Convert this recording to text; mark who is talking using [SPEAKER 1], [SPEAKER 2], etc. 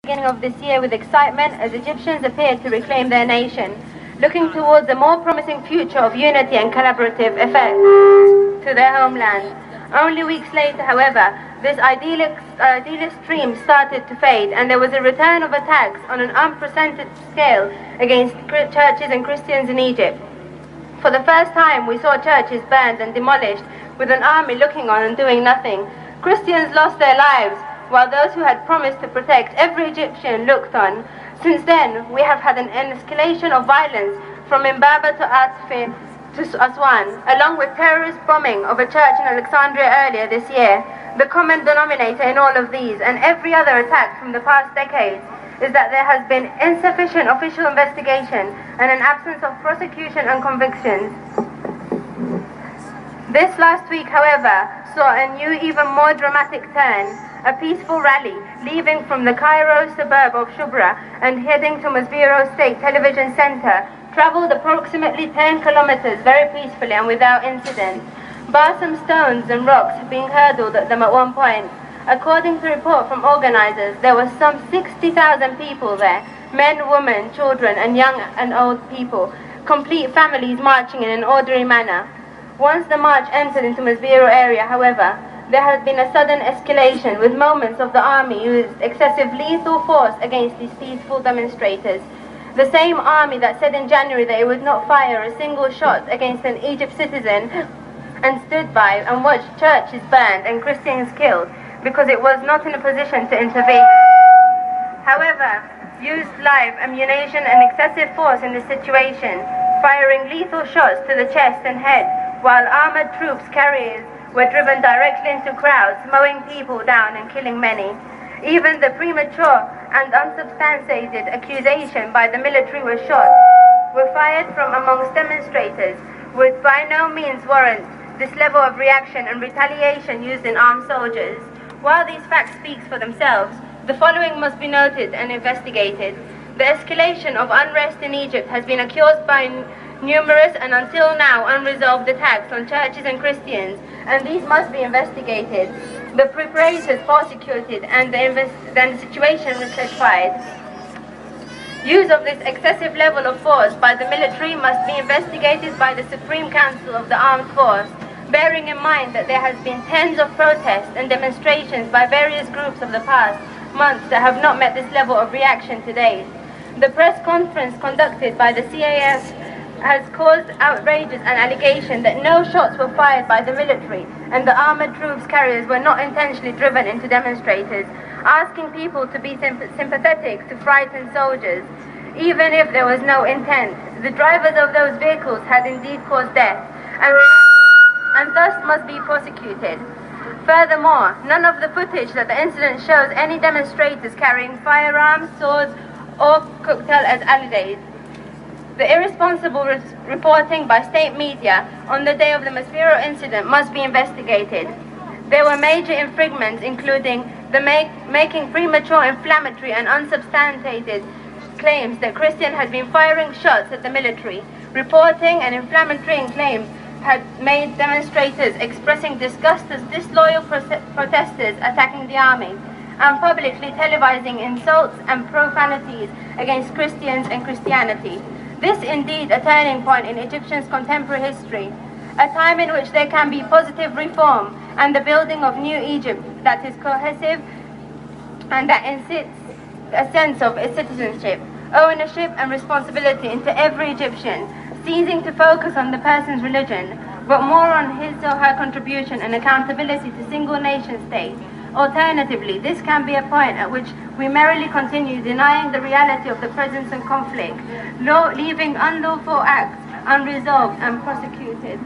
[SPEAKER 1] Beginning of this year with excitement as Egyptians appeared to reclaim their nation, looking towards a more promising future of unity and collaborative effect to their homeland. Only weeks later, however, this idealist dream started to fade, and there was a return of attacks on an unprecedented scale against churches and Christians in Egypt. For the first time, we saw churches burned and demolished, with an army looking on and doing nothing. Christians lost their lives, while those who had promised to protect every Egyptian looked on. Since then, we have had an escalation of violence from Mbaba to Atfe to Aswan, along with terrorist bombing of a church in Alexandria earlier this year. The common denominator in all of these and every other attack from the past decades is that there has been insufficient official investigation and an absence of prosecution and convictions. This last week, however, saw a new, even more dramatic turn. A peaceful rally leaving from the Cairo suburb of Shubra and heading to Masbiro State Television Center traveled approximately 10 kilometers very peacefully and without incident. Bar some stones and rocks being hurled at them at one point. According to report from organizers, there were some 60,000 people there, men, women, children, and young and old people, complete families marching in an orderly manner. Once the march entered into Masbiro area, however, there had been a sudden escalation, with moments of the army used excessive lethal force against these peaceful demonstrators. The same army that said in January that it would not fire a single shot against an Egypt citizen and stood by and watched churches burned and Christians killed because it was not in a position to intervene. However, used live ammunition and excessive force in this situation, firing lethal shots to the chest and head, while armored troops carriers were driven directly into crowds, mowing people down and killing many. Even the premature and unsubstantiated accusation by the military were fired from amongst demonstrators, would by no means warrant this level of reaction and retaliation used in armed soldiers. While these facts speak for themselves, the following must be noted and investigated. The escalation of unrest in Egypt has been caused by numerous and until now unresolved attacks on churches and Christians, and these must be investigated, the perpetrators prosecuted, and the situation rectified. Use of this excessive level of force by the military must be investigated by the Supreme Council of the Armed Force, bearing in mind that there has been tens of protests and demonstrations by various groups of the past months that have not met this level of reaction to date. The press conference conducted by the CAF has caused outrages and allegation that no shots were fired by the military and the armored troops carriers were not intentionally driven into demonstrators, asking people to be sympathetic to frightened soldiers. Even if there was no intent, the drivers of those vehicles had indeed caused death and thus must be prosecuted. Furthermore, none of the footage that the incident shows any demonstrators carrying firearms, swords, or cocktail as allies. The irresponsible reporting by state media on the day of the Masbiro incident must be investigated. There were major infringements, including the making premature, inflammatory, and unsubstantiated claims that Christian had been firing shots at the military. Reporting and inflammatory claims had made demonstrators expressing disgust as disloyal protesters attacking the army, and publicly televising insults and profanities against Christians and Christianity. This indeed a turning point in Egyptian's contemporary history, a time in which there can be positive reform and the building of new Egypt that is cohesive and that insists a sense of its citizenship, ownership and responsibility into every Egyptian, ceasing to focus on the person's religion, but more on his or her contribution and accountability to single nation state. Alternatively, this can be a point at which we merrily continue denying the reality of the presence and conflict, leaving unlawful acts unresolved and prosecuted.